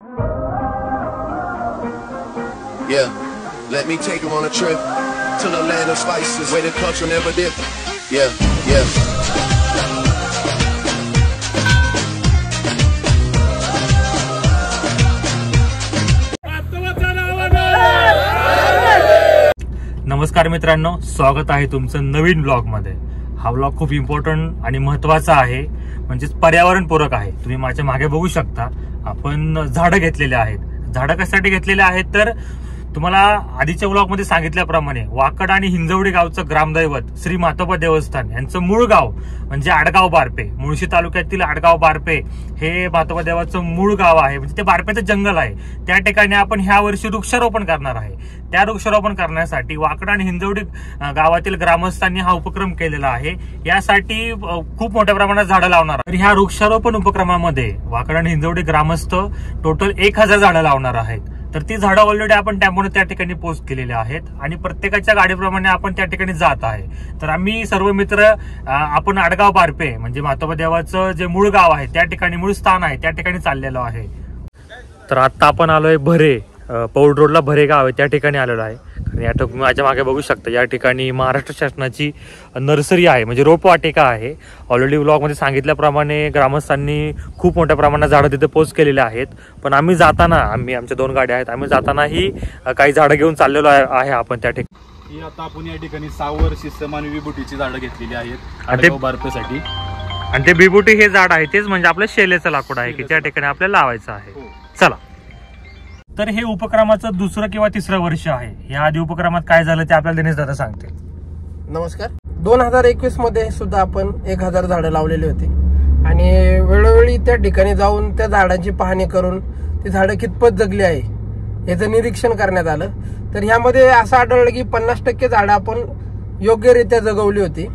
Yeah, let me take you on a trip to the land of spices where the culture never dip. Yeah, yeah. नमस्कार मित्रांनो, स्वागत आहे तुमचं नवीन blog मध्ये। हा ब्लॉग खूप इम्पॉर्टंट आणि महत्त्वाचा आहे, म्हणजेच पर्यावरणपूरक आहे। तुम्ही माझ्या मागे बघू शकता, आपण झाडं घेतलेले आहेत। झाडं कशासाठी घेतलेले आहेत तर तुम्हाला आधीच्या ब्लॉग मध्ये सांगितल्याप्रमाणे वाकड आणि हिंजवडी गावचं ग्रामदैवत श्री मातोबा देवस्थान यांचं मूळ गाव म्हणजे आडगाव बारपे, मुळशी तालुक्यातील आडगाव बारपे हे मातोबा देवाचं मूळ गाव आहे। म्हणजे ते बारपेचं जंगल आहे, त्या ठिकाणी आपण ह्या वर्षी वृक्षारोपण करणार आहे। त्या वृक्षारोपण करण्यासाठी वाकड आणि हिंजवडी गावातील ग्रामस्थांनी हा उपक्रम केलेला आहे। यासाठी खूप मोठ्या प्रमाणात झाडं लावणार। तर ह्या वृक्षारोपण उपक्रमामध्ये वाकड आणि हिंजवडी ग्रामस्थ टोटल 1000 झाडं लावणार आहेत। तर ती झाडं ऑलरेडी आपण टेम्पोने त्या ठिकाणी पोस्ट केलेले आहेत आणि प्रत्येकाच्या गाडीप्रमाणे आपण त्या ठिकाणी जात आहे। तर आम्ही सर्व मित्र आपण आडगाव बारपे म्हणजे मातोबा देवाचं जे मूळ गाव आहे त्या ठिकाणी, मूळ स्थान आहे त्या ठिकाणी चाललेलो आहे। तर आता आपण आलोय भरे, पौड रोडला भरे गाव आहे त्या ठिकाणी आलेलो आहे। या ठिकाणी माझ्या मागे बघू शकता, या ठिकाणी महाराष्ट्र शासनाची नर्सरी आहे म्हणजे रोपवाटिका आहे। ऑलरेडी व्लॉग मध्ये सांगितल्याप्रमाणे ग्रामस्थांनी खूप मोठ्या प्रमाणात झाडं तिथे पोस्ट केलेले आहेत। पण आम्ही जाताना, आमच्या 2 गाड्या आहेत, आम्ही जातानाही काही झाडं घेऊन चाललेलो आहे आपण त्या ठिकाणी। आता आपण या ठिकाणी 6 वर्षी समान बिबुटीची झाडं घेतलेली आहेत आडगाव बारपेसाठी। आणि ते बिबुटी हे झाड आहे तेच म्हणजे आपलं शेलेचं लाकूड आहे की त्या ठिकाणी आपल्याला लावायचं आहे। चला, तर हे उपक्रमाचं 2रं किंवा 3रं वर्ष आहे। या आधी उपक्रमात काय झालं ते आपल्याला दिनेश दादा सांगतील। नमस्कार। 2021 मध्ये सुद्धा आपण 1000 झाडं लावलेली होती आणि वेळोवेळी त्या ठिकाणी जाऊन त्या झाडांची पाहणी करून ती झाडं कितपत जगली आहे याचं निरीक्षण करण्यात आलं। तर ह्यामध्ये असं आढळलं की 50% झाडं आपण योग्यरित्या जगवली होती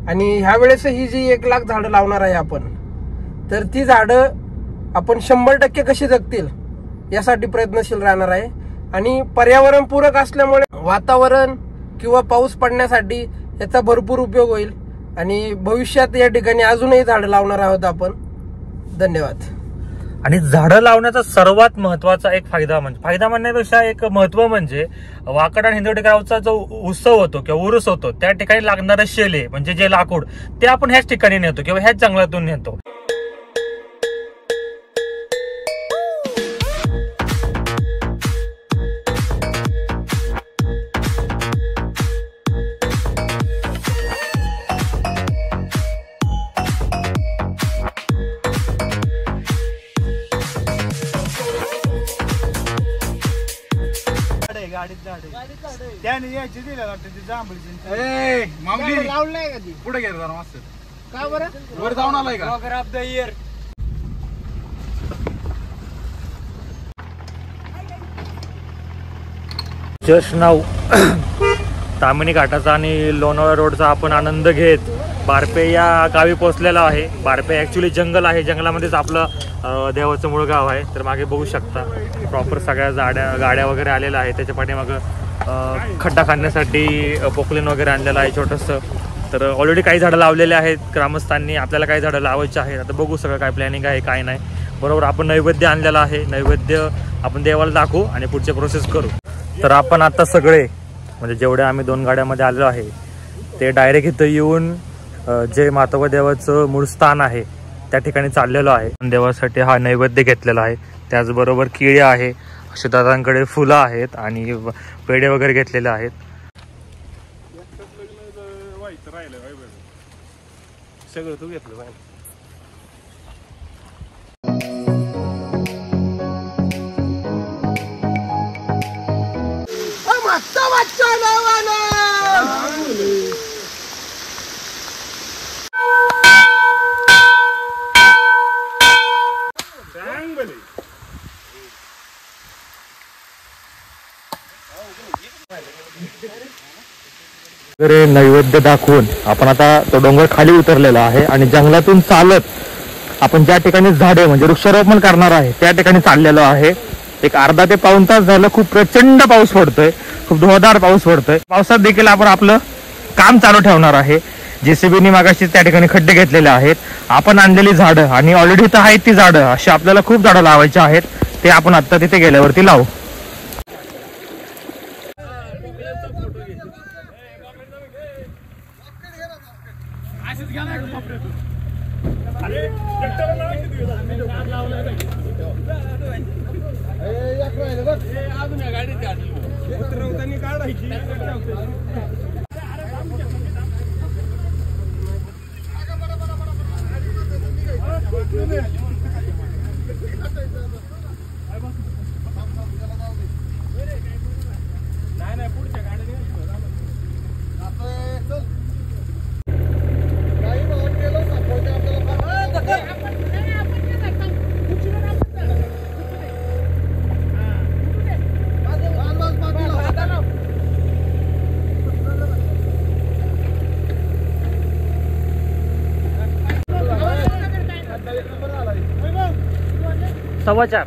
आणि ह्या वेळेस ही जी 1 लाख झाडं लावणार आहे आपण, तर ती झाडं आपण 100% कशी जगतील यासाठी प्रयत्नशील राहणार आहे। आणि पर्यावरणपूरक असल्यामुळे वातावरण किंवा पाऊस पडण्यासाठी याचा भरपूर उपयोग होईल आणि भविष्यात या ठिकाणी अजूनही झाडं लावणार आहोत आपण। धन्यवाद। आणि झाडं लावण्याचा सर्वात महत्वाचा एक फायदा म्हणण्यापेक्षा एक महत्व म्हणजे वाकड आणि हिंजवडी गावचा जो उत्सव होतो किंवा उरूस होतो त्या ठिकाणी लागणारं शेले म्हणजे जे लाकूड ते आपण ह्याच ठिकाणी नेतो किंवा ह्याच जंगलातून नेतो। त्याने यायची दिल्या जांभळी लावलाय का ती पुढे गेलं जरा मस्त का बरं वर जाऊन आलाय का blogger of the year. Just now Tamhini घाटाचा आणि लोणावळा रोडचा आपण आनंद घेत बारपे या गावी पोहोचलेला आहे। बारपे ऍक्च्युली जंगल आहे, जंगलामध्येच आपलं देवाचं मूळ गाव आहे। तर मागे बघू शकता प्रॉपर सगळ्या गाड्या वगैरे आलेल्या आहे। त्याच्या पाठीमागं खड्डा खाण्यासाठी पोकलेन वगैरे आणलेलं आहे छोटंसं। तर ऑलरेडी काही झाडं लावलेले आहेत ग्रामस्थांनी, आपल्याला काही झाडं लावायची आहेत। आता बघू सगळं काय प्लॅनिंग आहे काय नाही। बरोबर, आपण नैवेद्य आणलेला आहे, नैवेद्य आपण देवाला दाखवू आणि पुढचे प्रोसेस करू। तर आपण आता सगळे म्हणजे जेवढे आम्ही 2 गाड्यामध्ये आलो आहे ते डायरेक्ट इथं येऊन जे मातोबा देवाचं मूळ स्थान आहे त्या ठिकाणी चाललेलो आहे। देवासाठी हा नैवेद्य घेतलेला आहे, त्याचबरोबर केळी आहे, दादांकडे फुलं आहेत आणि पेढे वगैरे घेतलेले आहेत। सगळं तू घेतलं नैवेद्य दाखवून आपण आता तो डोंगर खाली उतरलेला आहे आणि जंगलातून चालत आपण ज्या ठिकाणी झाडे म्हणजे वृक्षारोपण करणार आहे त्या ठिकाणी चाललेलो आहे। एक अर्धा ते पाऊण तास झालं खूप प्रचंड पाऊस पडतोय, खूप धोधार पाऊस पडतोय। पावसात देखील आपण आपलं काम चालू ठेवणार आहे। JCBने मागाशी त्या ठिकाणी खड्डे घेतलेले आहेत. आपण आणलेली झाडं आणि ऑलरेडी इथं आहेत ती झाडं, अशी आपल्याला खूप झाडं लावायची आहेत. ते आपण आता तिथे गेल्यावरती लावू. समाचार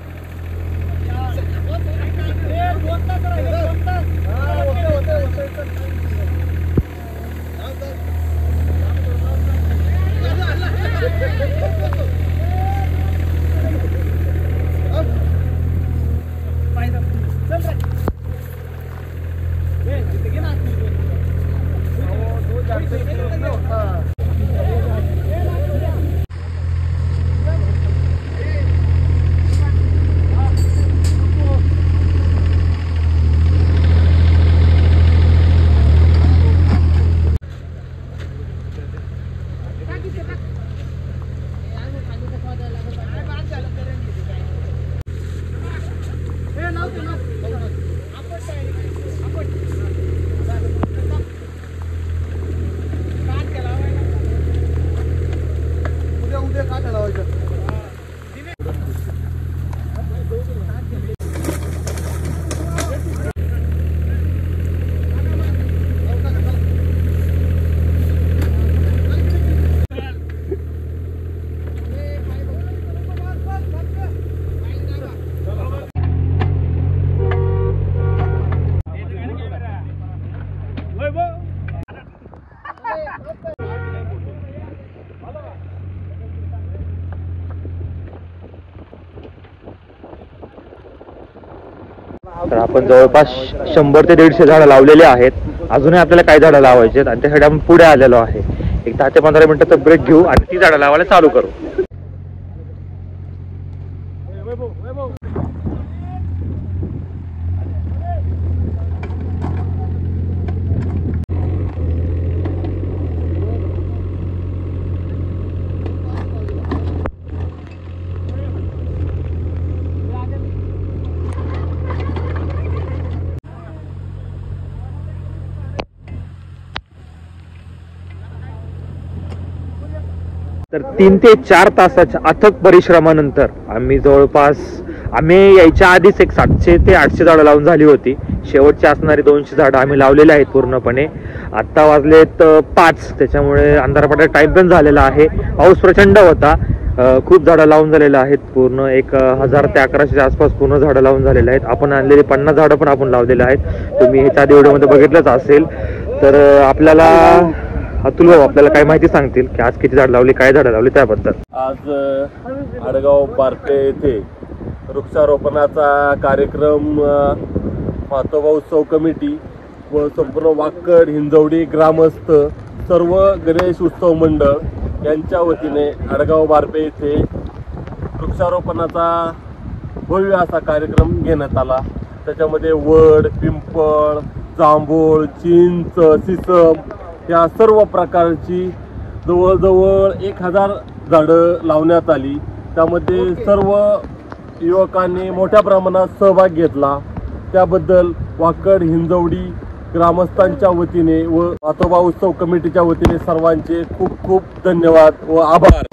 तर आपण जवळपास 100 ते 150 झाडं लावलेली आहेत. अजूनही आपल्याला काही झाडं लावायची आहेत आणि त्यासाठी आपण पुढे आलेलो आहे. एक 10 ते 15 मिनिटाचा ब्रेक घेऊ आणि ती झाडं लावायला चालू करू. तर 3 ते 4 तासाच्या अथक परिश्रमानंतर आम्ही यायच्या आधीच एक 700 ते 800 झाडं लावून झाली होती. शेवटची असणारी 200 झाडं आम्ही लावलेली आहेत पूर्णपणे. आत्ता वाजलेत 5, त्याच्यामुळे अंधारपडायचा टाइम पण झालेला आहे. पाऊस प्रचंड होता. खूप झाडं लावून झालेलं आहेत. पूर्ण 1000 ते 1100च्या आसपास पूर्ण झाडं लावून झालेले आहेत. आपण आणलेली 50 झाडं पण आपण लावलेली आहेत. तुम्ही ह्याच्या आधी व्हिडिओमध्ये बघितलंच असेल. तर अतुल भाऊ आपल्याला काय माहिती सांगतील की आज किती झाड लावली, काय झाडं लावली त्याबद्दल. आज आडगाव बारपे येथे वृक्षारोपणाचा कार्यक्रम मातोबा उत्सव कमिटी व संपूर्ण वाकड हिंजवडी ग्रामस्थ सर्व गणेश उत्सव मंडळ यांच्या वतीने आडगाव बारपे येथे वृक्षारोपणाचा भव्य असा कार्यक्रम घेण्यात आला. त्याच्यामध्ये वड, पिंपळ, जांभूळ, चिंच, सिसम या सर्व प्रकारची जवळजवळ 1000 झाडं लावण्यात आली. त्यामध्ये सर्व युवकांनी मोठ्या प्रमाणात सहभाग घेतला. त्याबद्दल वाकड हिंजवडी ग्रामस्थांच्या वतीने व मातोबा उत्सव कमिटीच्या वतीने सर्वांचे खूप खूप धन्यवाद व आभार.